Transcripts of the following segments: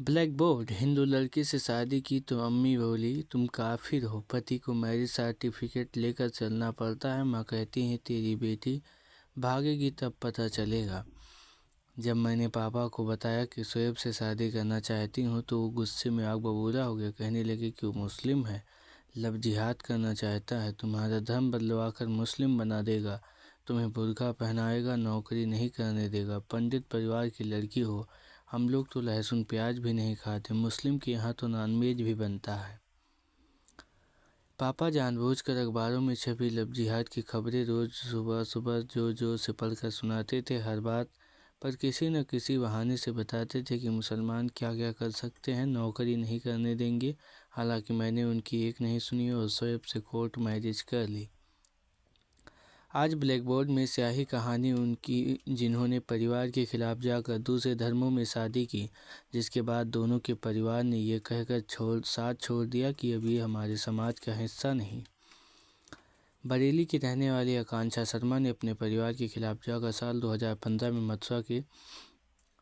Black board. Hindu लड़की से शादी की तो अम्मी बोली तुम काफिर हो, पति को मैरिज सर्टिफिकेट लेकर चलना पड़ता है। माँ कहती है तेरी बेटी भागेगी तब पता चलेगा। जब मैंने पापा को बताया कि शोएब से शादी करना चाहती हूँ तो वो गुस्से में आग बबूला हो गया। कहने लगे कि वो मुस्लिम है, लव जिहाद करना चाहता है, तुम्हारा धर्म बदलवा कर मुस्लिम बना देगा, तुम्हें बुर्का पहनाएगा, नौकरी नहीं करने देगा। पंडित परिवार की लड़की हो, हम लोग तो लहसुन प्याज भी नहीं खाते, मुस्लिम के यहाँ तो नॉनवेज भी बनता है। पापा जानबूझकर अखबारों में छपी लव जिहाद की खबरें रोज सुबह सुबह जोर जोर से पढ़कर सुनाते थे। हर बात पर किसी न किसी बहाने से बताते थे कि मुसलमान क्या क्या कर सकते हैं, नौकरी नहीं करने देंगे। हालांकि मैंने उनकी एक नहीं सुनी और शोएब से कोर्ट मैरिज कर ली। आज ब्लैक बोर्ड में स्याही कहानी उनकी, जिन्होंने परिवार के खिलाफ जाकर दूसरे धर्मों में शादी की, जिसके बाद दोनों के परिवार ने ये कहकर साथ छोड़ दिया कि अब ये हमारे समाज का हिस्सा नहीं। बरेली की रहने वाली आकांक्षा शर्मा ने अपने परिवार के खिलाफ जाकर साल 2015 में मथुरा के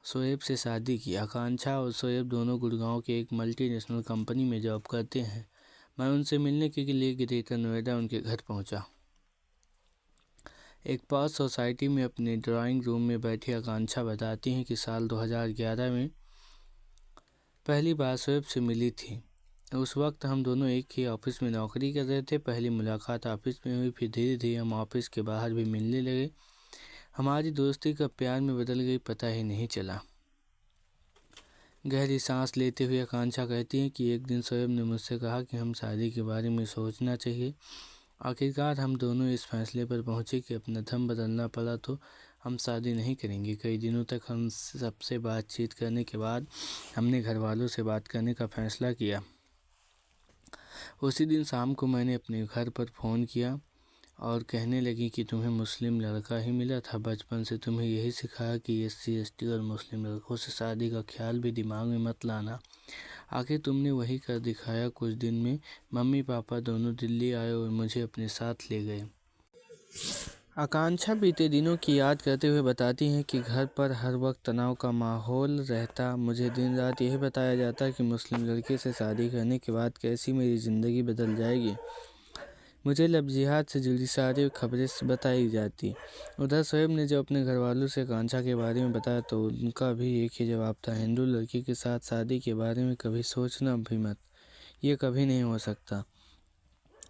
शोएब से शादी की। आकांक्षा और शोएब दोनों गुड़गांव के एक मल्टीनेशनल कंपनी में जॉब करते हैं। मैं उनसे मिलने के लिए ग्रेटर नोएडा उनके घर पहुंचा। एक पॉश सोसाइटी में अपने ड्राइंग रूम में बैठी आकांक्षा बताती हैं कि साल 2011 में पहली बार शोएब से मिली थी। उस वक्त हम दोनों एक ही ऑफिस में नौकरी कर रहे थे। पहली मुलाकात ऑफिस में हुई, फिर धीरे धीरे हम ऑफिस के बाहर भी मिलने लगे। हमारी दोस्ती कब प्यार में बदल गई पता ही नहीं चला। गहरी सांस लेते हुए आकांक्षा कहती हैं कि एक दिन शोएब ने मुझसे कहा कि हम शादी के बारे में सोचना चाहिए। आखिरकार हम दोनों इस फैसले पर पहुंचे कि अपना धर्म बदलना पड़ा तो हम शादी नहीं करेंगे। कई दिनों तक हम सबसे बातचीत करने के बाद हमने घर वालों से बात करने का फैसला किया। उसी दिन शाम को मैंने अपने घर पर फ़ोन किया और कहने लगी कि तुम्हें मुस्लिम लड़का ही मिला था, बचपन से तुम्हें यही सिखाया कि SC ST और मुस्लिम लड़कों से शादी का ख्याल भी दिमाग में मत लाना। आखिर तुमने वही कर दिखाया। कुछ दिन में मम्मी पापा दोनों दिल्ली आए और मुझे अपने साथ ले गए। आकांक्षा बीते दिनों की याद करते हुए बताती हैं कि घर पर हर वक्त तनाव का माहौल रहता। मुझे दिन रात यही बताया जाता कि मुस्लिम लड़के से शादी करने के बाद कैसी मेरी ज़िंदगी बदल जाएगी। मुझे लव जिहाद से जुड़ी सारी खबरें बताई जाती। उधर शोएब ने जब अपने घर वालों से आकांक्षा के बारे में बताया तो उनका भी एक ही जवाब था, हिंदू लड़की के साथ शादी के बारे में कभी सोचना भी मत, ये कभी नहीं हो सकता।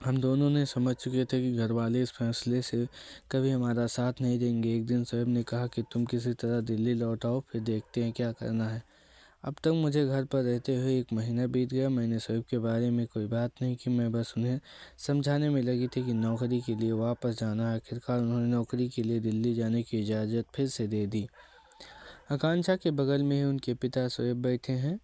हम दोनों ने समझ चुके थे कि घर वाले इस फैसले से कभी हमारा साथ नहीं देंगे। एक दिन शोएब ने कहा कि तुम किसी तरह दिल्ली लौट आओ, फिर देखते हैं क्या करना है। अब तक मुझे घर पर रहते हुए 1 महीना बीत गया। मैंने शोएब के बारे में कोई बात नहीं की। मैं बस उन्हें समझाने में लगी थी कि नौकरी के लिए वापस जाना है। आखिरकार उन्होंने नौकरी के लिए दिल्ली जाने की इजाज़त फिर से दे दी। आकांक्षा के बगल में ही उनके पिता शोएब बैठे हैं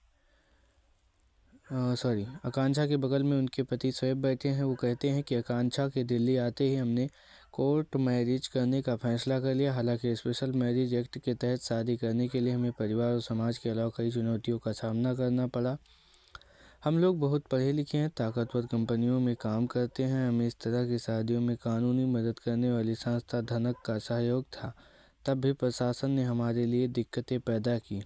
आकांक्षा के बगल में उनके पति शोएब बैठे हैं। वो कहते हैं कि आकांक्षा के दिल्ली आते ही हमने कोर्ट मैरिज करने का फैसला कर लिया। हालांकि स्पेशल मैरिज एक्ट के तहत शादी करने के लिए हमें परिवार और समाज के अलावा कई चुनौतियों का सामना करना पड़ा। हम लोग बहुत पढ़े लिखे हैं, ताकतवर कंपनियों में काम करते हैं। हमें इस तरह की शादियों में कानूनी मदद करने वाली संस्था धनक का सहयोग था। तब भी प्रशासन ने हमारे लिए दिक्कतें पैदा की।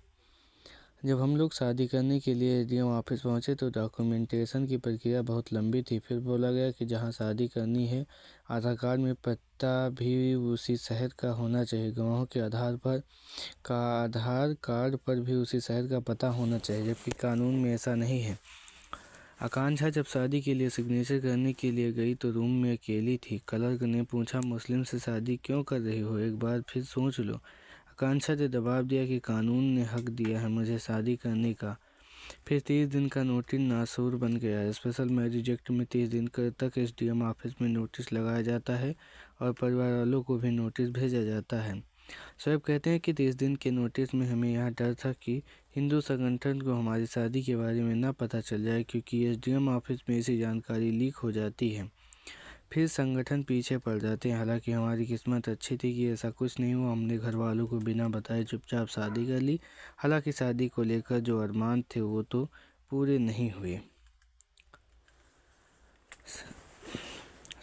जब हम लोग शादी करने के लिए SDM ऑफिस पहुंचे तो डॉक्यूमेंटेशन की प्रक्रिया बहुत लंबी थी। फिर बोला गया कि जहां शादी करनी है आधार कार्ड में पता भी उसी शहर का होना चाहिए, गवाहों के आधार कार्ड पर भी उसी शहर का पता होना चाहिए, जबकि कानून में ऐसा नहीं है। आकांक्षा जब शादी के लिए सिग्नेचर करने के लिए गई तो रूम में अकेली थी। क्लर्क ने पूछा, मुस्लिम से शादी क्यों कर रही हो, एक बार फिर सोच लो। आकांक्षा ने जवाब दिया कि कानून ने हक दिया है मुझे शादी करने का। फिर 30 दिन का नोटिस नासूर बन गया। स्पेशल मैरिज एक्ट में 30 दिन तक SDM ऑफिस में नोटिस लगाया जाता है और परिवार वालों को भी नोटिस भेजा जाता है। शोएब कहते हैं कि 30 दिन के नोटिस में हमें यह डर था कि हिंदू संगठन को हमारी शादी के बारे में न पता चल जाए, क्योंकि SDM ऑफिस में ऐसी जानकारी लीक हो जाती है फिर संगठन पीछे पड़ जाते हैं। हालांकि हमारी किस्मत अच्छी थी कि ऐसा कुछ नहीं हुआ। हमने घर वालों को बिना बताए चुपचाप शादी कर ली। हालांकि शादी को लेकर जो अरमान थे वो तो पूरे नहीं हुए।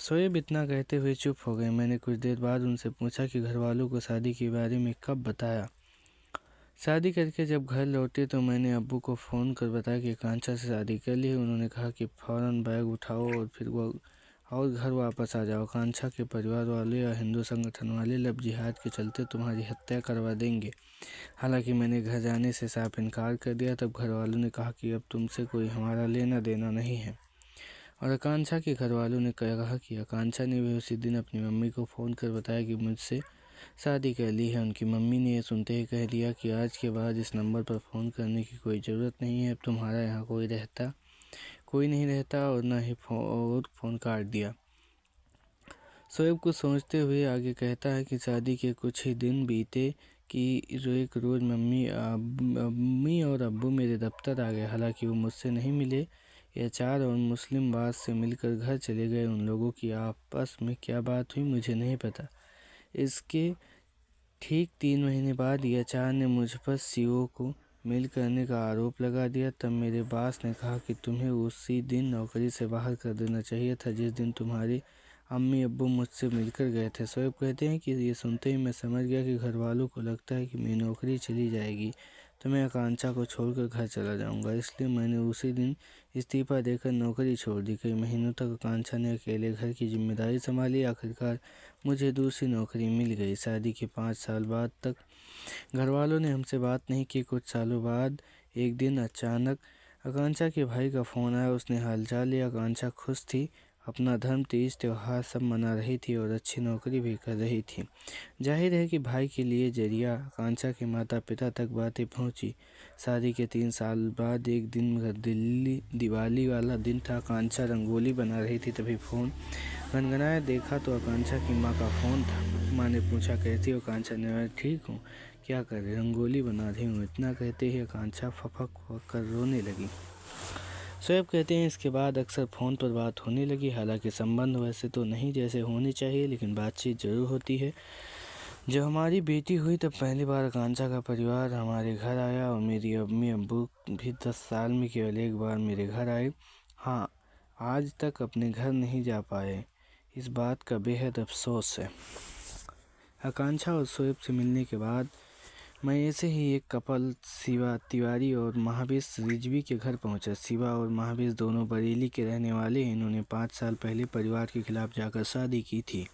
शोएब इतना कहते हुए चुप हो गए। मैंने कुछ देर बाद उनसे पूछा कि घर वालों को शादी के बारे में कब बताया। शादी करके जब घर लौटे तो मैंने अब्बू को फ़ोन कर बताया कि आकांक्षा से शादी कर ली है। उन्होंने कहा कि फ़ौरन बैग उठाओ और फिर वो और घर वापस आ जाओ। आकांक्षा के परिवार वाले या हिंदू संगठन वाले लव जिहाद के चलते तुम्हारी हत्या करवा देंगे। हालांकि मैंने घर जाने से साफ इनकार कर दिया। तब घर वालों ने कहा कि अब तुमसे कोई हमारा लेना देना नहीं है। और आकांक्षा के घर वालों ने कहा कि आकांक्षा ने भी उसी दिन अपनी मम्मी को फ़ोन कर बताया कि मुझसे शादी कर ली है। उनकी मम्मी ने यह सुनते ही कह दिया कि आज के बाद इस नंबर पर फ़ोन करने की कोई ज़रूरत नहीं है। अब तुम्हारा यहाँ कोई नहीं रहता और न ही फ़ोन काट दिया। शोएब कुछ सोचते हुए आगे कहता है कि शादी के कुछ ही दिन बीते कि एक रोज़ मम्मी और अब्बू मेरे दफ्तर आ गए। हालांकि वो मुझसे नहीं मिले। एचआर और मुस्लिम बास से मिलकर घर चले गए। उन लोगों की आपस में क्या बात हुई मुझे नहीं पता। इसके ठीक 3 महीने बाद एचआर ने मुझ पर सीओ को मेल करने का आरोप लगा दिया। तब मेरे बॉस ने कहा कि तुम्हें उसी दिन नौकरी से बाहर कर देना चाहिए था जिस दिन तुम्हारे अम्मी अब्बू मुझसे मिलकर गए थे। शोएब कहते हैं कि ये सुनते ही मैं समझ गया कि घर वालों को लगता है कि मेरी नौकरी चली जाएगी तो मैं आकांक्षा को छोड़कर घर चला जाऊंगा। इसलिए मैंने उसी दिन इस्तीफा देकर नौकरी छोड़ दी। कई महीनों तक आकांक्षा ने अकेले घर की जिम्मेदारी संभाली। आखिरकार मुझे दूसरी नौकरी मिल गई। शादी के 5 साल बाद तक घर वालों ने हमसे बात नहीं की। कुछ सालों बाद एक दिन अचानक आकांक्षा के भाई का फ़ोन आया। उसने हालचाल लिया। आकांक्षा खुश थी। अपना धर्म तीज त्योहार सब मना रही थी और अच्छी नौकरी भी कर रही थी। जाहिर है कि भाई के लिए जरिया आकांक्षा के माता पिता तक बातें पहुंची। शादी के 3 साल बाद एक दिन दिवाली वाला दिन था। आकांक्षा रंगोली बना रही थी। तभी फ़ोन गनगनाया। देखा तो आकांक्षा की माँ का फ़ोन था। माँ ने पूछा कैसी हो? आकांक्षा ने मैं ठीक हूँ। क्या कर रही? रंगोली बना रही हूँ। इतना कहते ही आकांक्षा फपक कर रोने लगी। शोएब कहते हैं इसके बाद अक्सर फ़ोन पर बात होने लगी। हालांकि संबंध वैसे तो नहीं जैसे होने चाहिए लेकिन बातचीत ज़रूर होती है। जब हमारी बेटी हुई तब पहली बार आकांक्षा का परिवार हमारे घर आया और मेरी अम्मी अब्बू भी 10 साल में केवल एक बार मेरे घर आए। हाँ, आज तक अपने घर नहीं जा पाए। इस बात का बेहद अफसोस है। आकांक्षा और शोएब से मिलने के बाद मैं ऐसे ही एक कपल शिवा तिवारी और महाबीर रिजवी के घर पहुंचा। शिवा और महाबीर दोनों बरेली के रहने वाले हैं। इन्होंने 5 साल पहले परिवार के खिलाफ जाकर शादी की थी।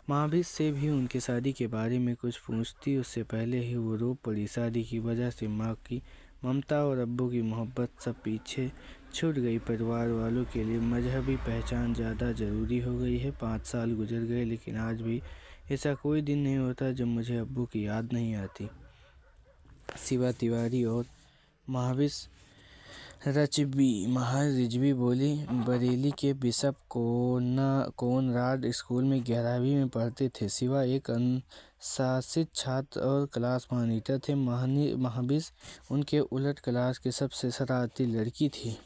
महाबीर से भी उनकी शादी के बारे में कुछ पूछती उससे पहले ही वो रो पड़ी। शादी की वजह से माँ की ममता और अब्बू की मोहब्बत सब पीछे छूट गई। परिवार वालों के लिए मजहबी पहचान ज़्यादा ज़रूरी हो गई है। 5 साल गुजर गए लेकिन आज भी ऐसा कोई दिन नहीं होता जब मुझे अब्बू की याद नहीं आती। शिवा तिवारी और महाबीर रिजवी बोली बरेली के बिशप कोनराड स्कूल में 11वीं में पढ़ते थे। शिवा एक अनुशासित छात्र और क्लास मॉनिटर थे। महाबीर उनके उलट क्लास की सबसे शरारती लड़की थी।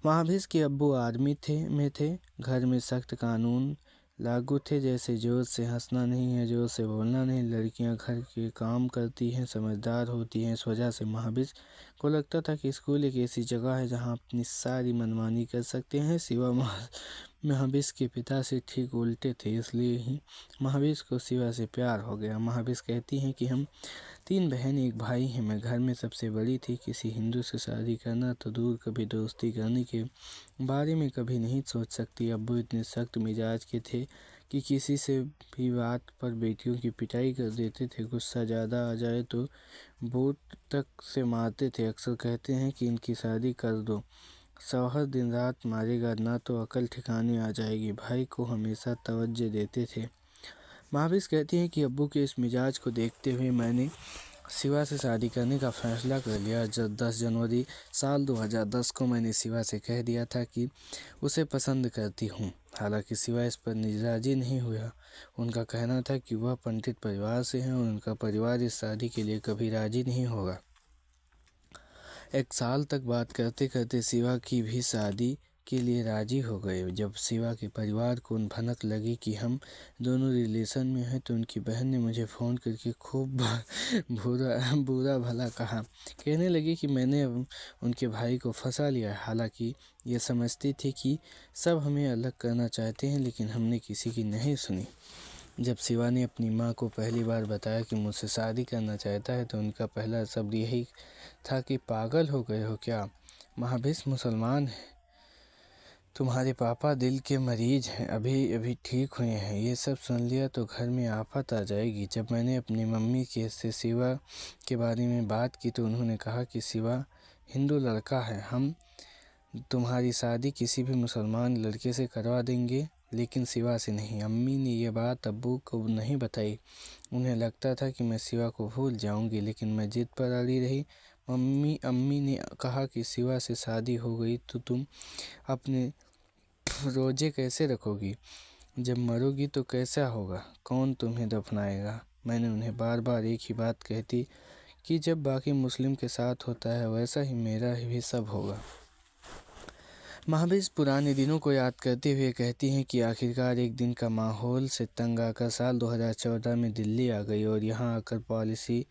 महाबीर के अब्बू आर्मी में थे। घर में सख्त कानून लागू थे जैसे जोर से हंसना नहीं है, जोर से बोलना नहीं। लड़कियां घर के काम करती हैं, समझदार होती हैं। इस वजह से महाबीर को लगता था कि स्कूल एक ऐसी जगह है जहां अपनी सारी मनमानी कर सकते हैं। शिवा महाबीर के पिता से ठीक उल्टे थे, इसलिए ही महाबीर को शिवा से प्यार हो गया। महाबीर कहती हैं कि हम 3 बहन एक भाई हैं। मैं घर में सबसे बड़ी थी। किसी हिंदू से शादी करना तो दूर, कभी दोस्ती करने के बारे में कभी नहीं सोच सकती। अब्बू इतने सख्त मिजाज के थे कि किसी से भी बात पर बेटियों की पिटाई कर देते थे। गुस्सा ज़्यादा आ जाए तो बूट तक से मारते थे। अक्सर कहते हैं कि इनकी शादी कर दो, शौहर दिन रात मारेगा ना तो अकल ठिकाने आ जाएगी। भाई को हमेशा तवज्जो देते थे। महाबीर कहती हैं कि अब्बू के इस मिजाज को देखते हुए मैंने शिवा से शादी करने का फैसला कर लिया। जब 10 जनवरी साल 2010 को मैंने शिवा से कह दिया था कि उसे पसंद करती हूँ। हालांकि शिवा इस पर राजी नहीं हुआ। उनका कहना था कि वह पंडित परिवार से हैं और उनका परिवार इस शादी के लिए कभी राजी नहीं होगा। 1 साल तक बात करते करते शिवा की भी शादी के लिए राजी हो गए। जब शिवा के परिवार को भनक लगी कि हम दोनों रिलेशन में हैं तो उनकी बहन ने मुझे फ़ोन करके खूब बुरा भला कहा। कहने लगी कि मैंने उनके भाई को फंसा लिया। हालांकि ये समझती थी कि सब हमें अलग करना चाहते हैं लेकिन हमने किसी की नहीं सुनी। जब शिवा ने अपनी माँ को पहली बार बताया कि मुझसे शादी करना चाहता है तो उनका पहला शब्द यही था कि पागल हो गए हो क्या, महाभीष मुसलमान है, तुम्हारे पापा दिल के मरीज हैं, अभी अभी ठीक हुए हैं। ये सब सुन लिया तो घर में आफत आ जाएगी। जब मैंने अपनी मम्मी से शिवा के बारे में बात की तो उन्होंने कहा कि शिवा हिंदू लड़का है, हम तुम्हारी शादी किसी भी मुसलमान लड़के से करवा देंगे, लेकिन शिवा से नहीं। अम्मी ने यह बात अब्बू को नहीं बताई। उन्हें लगता था कि मैं शिवा को भूल जाऊंगी, लेकिन मैं जिद पर अड़ी रही। अम्मी ने कहा कि शिवा से शादी हो गई तो तुम अपने रोजे कैसे रखोगी, जब मरोगी तो कैसा होगा, कौन तुम्हें दफनाएगा। मैंने उन्हें बार बार एक ही बात कहती कि जब बाकी मुस्लिम के साथ होता है वैसा ही मेरा भी सब होगा। महाभीष पुराने दिनों को याद करते हुए कहती हैं कि आखिरकार एक दिन का माहौल से तंग आकर साल 2014 में दिल्ली आ गई और यहाँ आकर पॉलिसी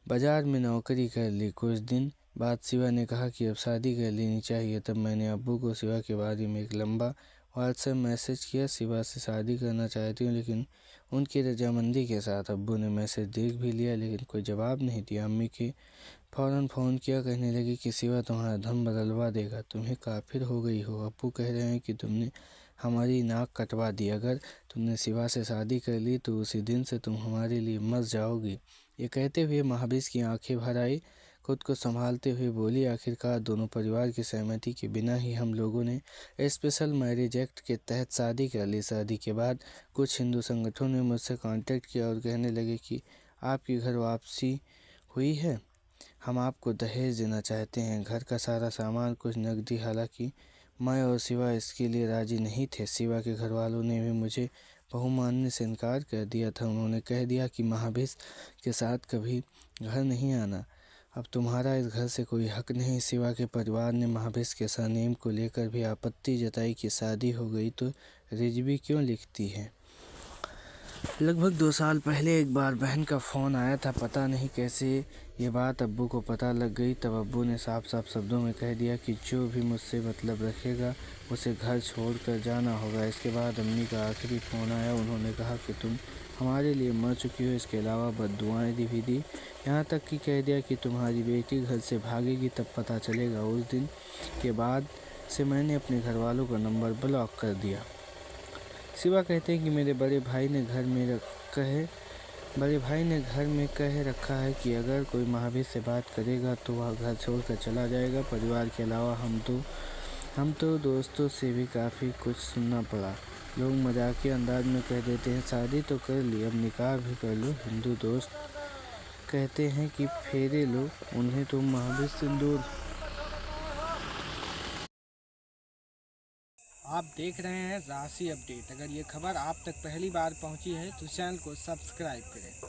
बाजार में नौकरी कर ली। कुछ दिन बाद शिवा ने कहा कि अब शादी कर लेनी चाहिए। तब मैंने अब्बू को शिवा के बारे में एक लंबा व्हाट्सएप मैसेज किया। शिवा से शादी करना चाहती हूँ, लेकिन उनकी रजामंदी के साथ। अब्बू ने मैसेज देख भी लिया लेकिन कोई जवाब नहीं दिया। अम्मी के फ़ौरन फ़ोन किया, कहने लगी कि शिवा तुम्हारा धर्म बदलवा देगा, तुम्हें काफिर हो गई हो। अब्बू कह रहे हैं कि तुमने हमारी नाक कटवा दी, अगर तुमने शिवा से शादी कर ली तो उसी दिन से तुम हमारे लिए मर जाओगी। ये कहते हुए महाभीष की आंखें भर आई। खुद को संभालते हुए बोली, आखिरकार दोनों परिवार की सहमति के बिना ही हम लोगों ने स्पेशल मैरिज एक्ट के तहत शादी कर ली। शादी के बाद कुछ हिंदू संगठनों ने मुझसे कांटेक्ट किया और कहने लगे कि आपकी घर वापसी हुई है, हम आपको दहेज देना चाहते हैं, घर का सारा सामान, कुछ नकदी। हालांकि मैं और शिवा इसके लिए राजी नहीं थे। शिवा के घर वालों ने भी मुझे बहू मानने से इनकार कर दिया था। उन्होंने कह दिया कि महाभीष के साथ कभी घर नहीं आना, अब तुम्हारा इस घर से कोई हक नहीं। शिवा के परिवार ने महाभीष के सरनेम को लेकर भी आपत्ति जताई कि शादी हो गई तो रिजवी क्यों लिखती है। लगभग 2 साल पहले एक बार बहन का फ़ोन आया था। पता नहीं कैसे ये बात अब्बू को पता लग गई। तब अब्बू ने साफ साफ शब्दों में कह दिया कि जो भी मुझसे मतलब रखेगा उसे घर छोड़कर जाना होगा। इसके बाद अम्मी का आखिरी फ़ोन आया। उन्होंने कहा कि तुम हमारे लिए मर चुकी हो, इसके अलावा बद्दुआएं भी दी, यहाँ तक कि कह दिया कि तुम्हारी बेटी घर से भागेगी तब पता चलेगा। उस दिन के बाद से मैंने अपने घर वालों का नंबर ब्लॉक कर दिया। शिवा कहते हैं कि मेरे बड़े भाई ने घर में कह रखा है कि अगर कोई महाभीष से बात करेगा तो वह घर छोड़कर चला जाएगा। परिवार के अलावा हम तो दोस्तों से भी काफ़ी कुछ सुनना पड़ा। लोग मजाकिया अंदाज में कह देते हैं शादी तो कर ली, अब निकाह भी कर लो। हिंदू दोस्त कहते हैं कि फेरे लो, उन्हें तो महाभीष सिंदूर। आप देख रहे हैं राशि अपडेट। अगर ये खबर आप तक पहली बार पहुंची है तो चैनल को सब्सक्राइब करें।